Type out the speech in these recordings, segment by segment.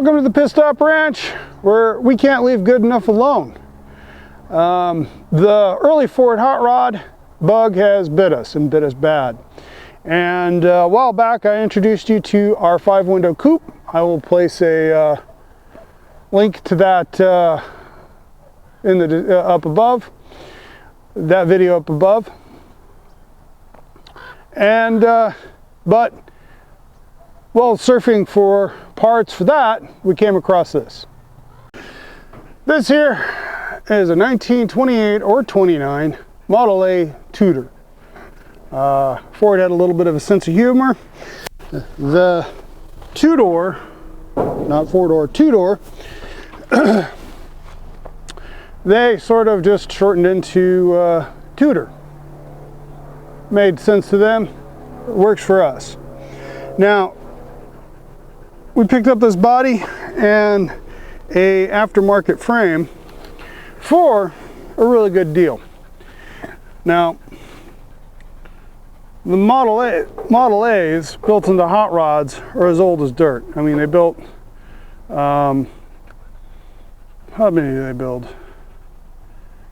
Welcome to the Pit Stop Ranch, where we can't leave good enough alone. The early Ford hot rod bug has bit us and bit us bad. And a while back I introduced you to our 5-window coupe. I will place a link to that in the up above, that video up above. And but while surfing for parts for that, we came across this. This here is a 1928 or 29 Model A Tudor. Ford had a little bit of a sense of humor. The two-door, not four-door, two-door, they sort of just shortened into Tudor. Made sense to them, it works for us. Now, we picked up this body and a aftermarket frame for a really good deal. Now, the Model A's built into hot rods are as old as dirt. I mean, they built, how many did they build?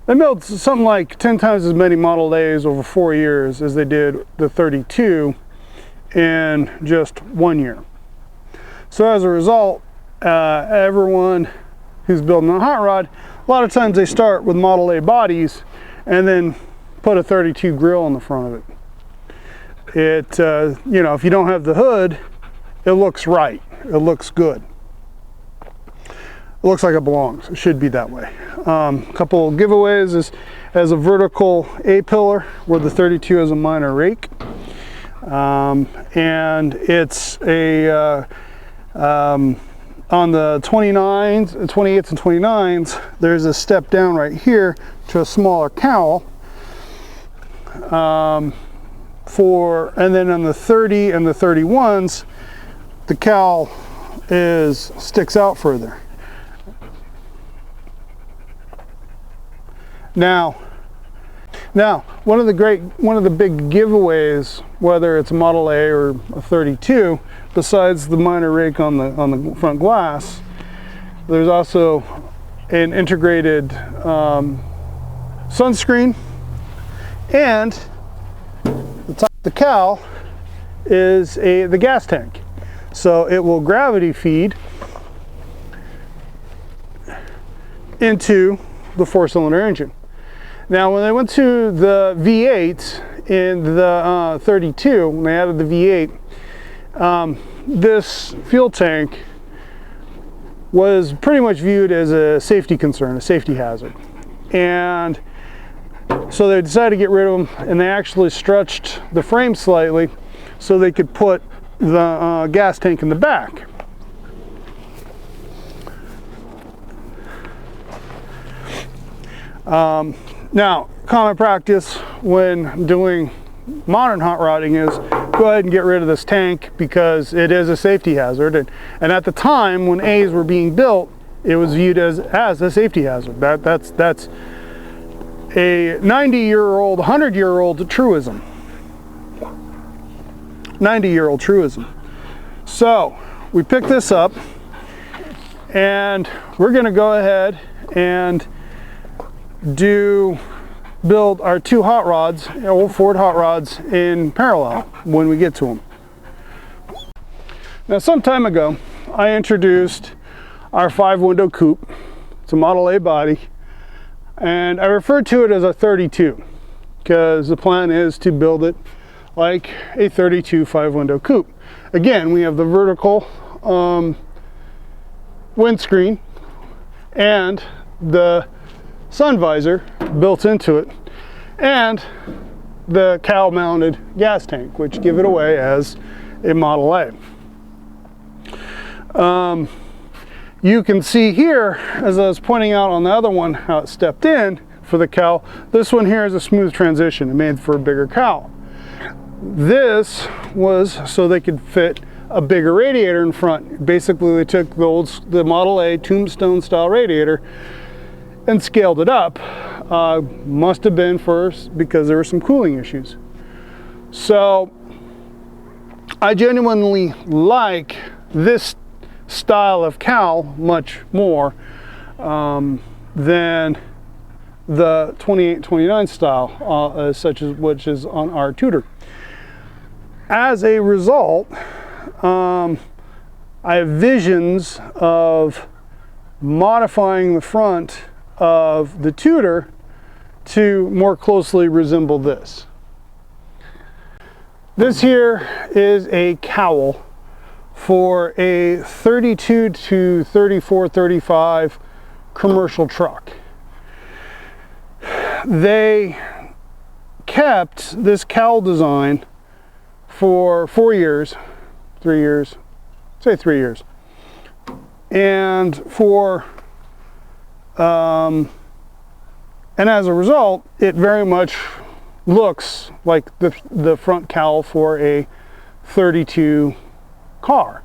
They built something like 10 times as many Model A's over 4 years as they did the 32 in just 1 year. So as a result, everyone who's building a hot rod, a lot of times they start with Model A bodies and then put a 32 grill in the front of it. You know, if you don't have the hood, it looks right. It looks good. It looks like it belongs. It should be that way. A couple giveaways is as a vertical A-pillar where the 32 has a minor rake. And it's a on the 29s, 28s and 29s, there's a step down right here to a smaller cowl. And then on the 30 and the 31s, the cowl sticks out further. Now, one of the big giveaways, whether it's a Model A or a 32, besides the minor rake on the front glass, there's also an integrated sunscreen, and the top of the cowl is the gas tank. So it will gravity feed into the 4-cylinder engine. Now, when they went to the V8 in the 32, when they added the V8, this fuel tank was pretty much viewed as a safety concern, a safety hazard. And so they decided to get rid of them, and they actually stretched the frame slightly so they could put the gas tank in the back. Now, common practice when doing modern hot rodding is go ahead and get rid of this tank because it is a safety hazard. And at the time when A's were being built, it was viewed as a safety hazard. That's a 90-year-old, 100-year-old truism. 90-year-old truism. So we picked this up and we're going to go ahead and build our two hot rods, old Ford hot rods, in parallel when we get to them. Now, some time ago I introduced our 5-window coupe. It's a Model A body, and I referred to it as a 32 because the plan is to build it like a 32 5-window coupe. Again, we have the vertical windscreen and the sun visor built into it, and the cowl mounted gas tank, which give it away as a Model A. You can see here, as I was pointing out on the other one, how it stepped in for the cowl. This one here is a smooth transition. It made for a bigger cowl. This was so they could fit a bigger radiator in front. Basically, they took the Model A tombstone style radiator and scaled it up. Must have been first because there were some cooling issues. So I genuinely like this style of cowl much more than the 28-29 style, such as which is on our Tudor. As a result, I have visions of modifying the front of the Tudor to more closely resemble this. This here is a cowl for a 32 to 34, 35 commercial truck. They kept this cowl design for 4 years, 3 years, say 3 years. And and as a result, it very much looks like the front cowl for a 32 car.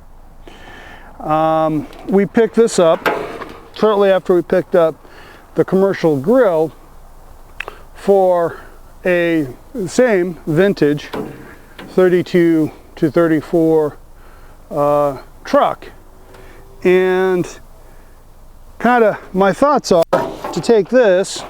We picked this up shortly after we picked up the commercial grille for a same vintage 32 to 34 truck, and kind of my thoughts are to take this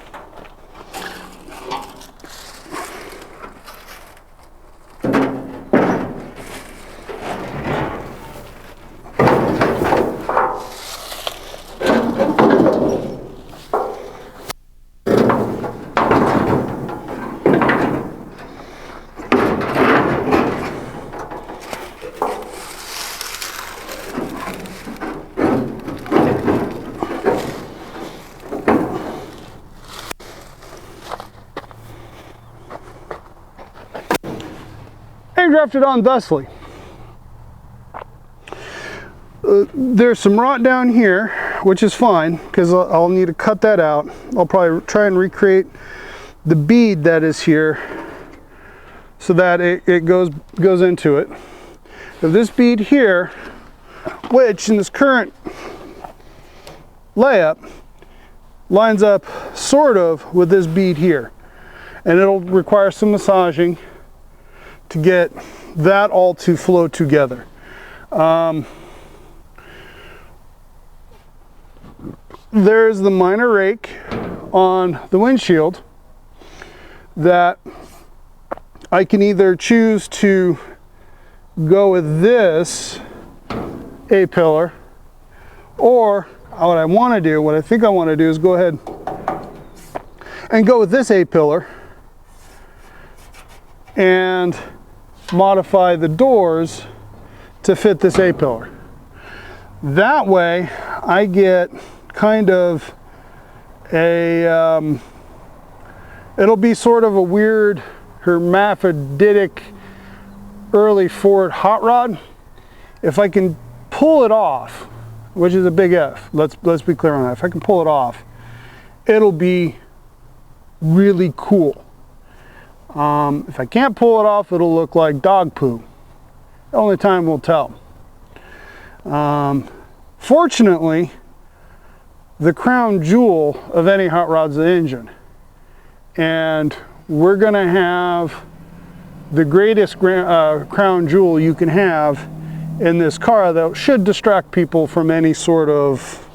and graft it on thusly. There's some rot down here, which is fine because I'll need to cut that out. I'll probably try and recreate the bead that is here so that it goes into it. Now this bead here, which in this current layup lines up sort of with this bead here, and it'll require some massaging to get that all to flow together. There's the minor rake on the windshield that I can either choose to go with this A-pillar, or what I want to do, what I think I want to do is go ahead and go with this A-pillar and modify the doors to fit this A-pillar. That way I get kind of a it'll be sort of a weird hermaphroditic early Ford hot rod. If I can pull it off, which is a big F, let's be clear on that. If I can pull it off, it'll be really cool. If I can't pull it off, it'll look like dog poo. Only time will tell. Fortunately, the crown jewel of any hot rod is the engine, and we're gonna have the greatest crown jewel you can have in this car that should distract people from any sort of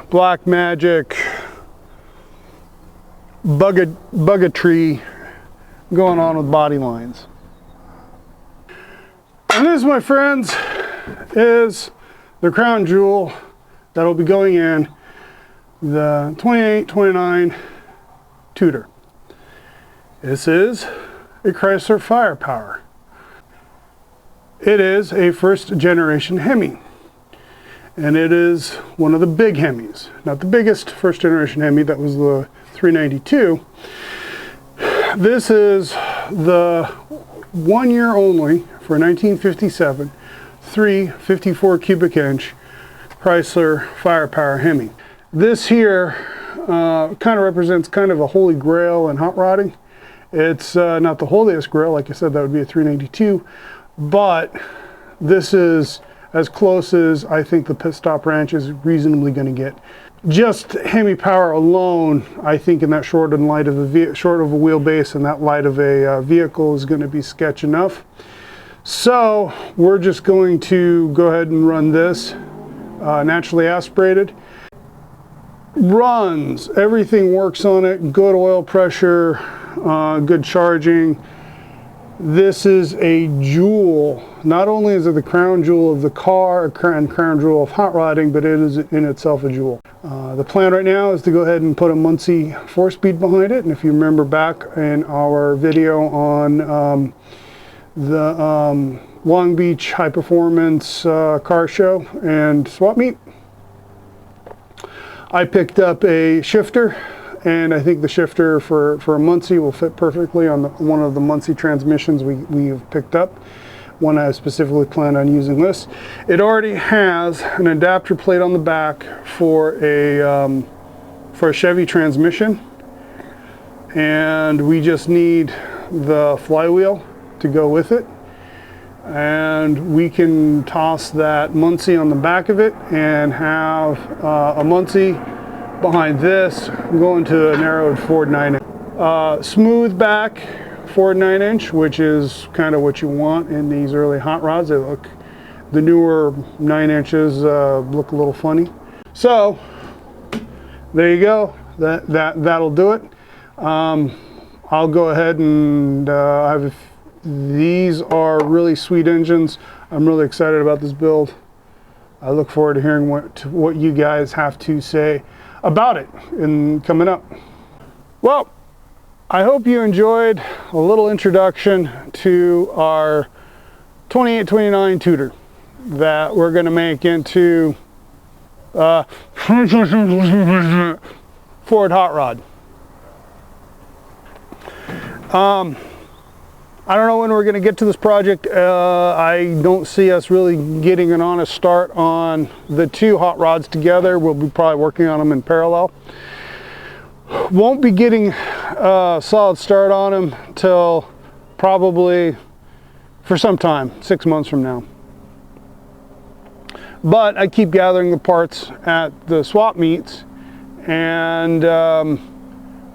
black magic buggetry going on with body lines. And this, my friends, is the crown jewel that'll be going in the 28-29 Tudor. This is a Chrysler Firepower. It is a first generation Hemi, and it is one of the big Hemis, not the biggest first generation Hemi. That was the 392. This is the 1 year only for 1957 354 cubic inch Chrysler Firepower Hemi. This here kind of represents kind of a holy grail in hot rodding. It's not the holiest grail, like I said, that would be a 392, but this is as close as I think the pit stop ranch is reasonably going to get. Just Hemi power alone, I think in that short and light of a short of a wheelbase and that light of a vehicle is going to be sketch enough. So we're just going to go ahead and run this naturally aspirated. Runs, everything works on it, good oil pressure, good charging. This is a jewel. Not only is it the crown jewel of the car and crown jewel of hot rodding, but it is in itself a jewel. The plan right now is to go ahead and put a Muncie 4-speed behind it. And if you remember back in our video on the Long Beach High Performance car show and swap meet, I picked up a shifter, and I think the shifter for a Muncie will fit perfectly on one of the Muncie transmissions we have picked up. One I specifically plan on using this. It already has an adapter plate on the back for a Chevy transmission, and we just need the flywheel to go with it, and we can toss that Muncie on the back of it and have a Muncie behind this going to a narrowed Ford 9-inch. Smooth back Ford 9-inch, which is kind of what you want in these early hot rods. They look, the newer 9 inches look a little funny. So there you go. That'll do it. I'll go ahead and these are really sweet engines. I'm really excited about this build. I look forward to hearing what you guys have to say about it coming up. Well, I hope you enjoyed a little introduction to our 2829 Tudor that we're going to make into Ford hot rod. I don't know when we're going to get to this project. I don't see us really getting an honest start on the two hot rods together. We'll be probably working on them in parallel. Won't be getting a solid start on them till probably for some time, 6 months from now. But I keep gathering the parts at the swap meets, and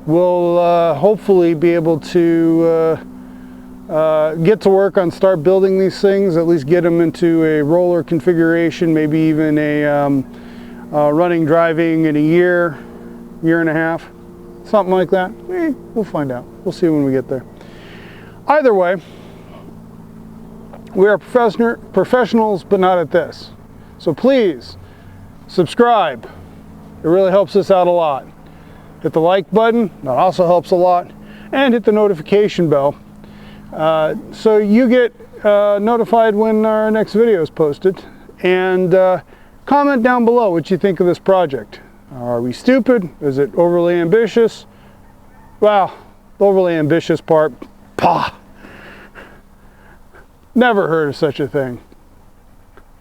we'll hopefully be able to get to work on start building these things, at least get them into a roller configuration, maybe even a running driving in a year and a half, something like that. We'll find out. We'll see when we get there. Either way, we are professionals, but not at this. So please subscribe. It really helps us out a lot. Hit the like button, that also helps a lot, and hit the notification bell so you get notified when our next video is posted. And comment down below what you think of this project. Are we stupid? Is it overly ambitious? Well, the overly ambitious part, pah! Never heard of such a thing.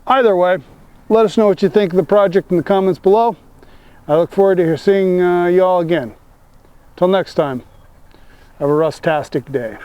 Either way, let us know what you think of the project in the comments below. I look forward to seeing you all again. Till next time, have a rustastic day.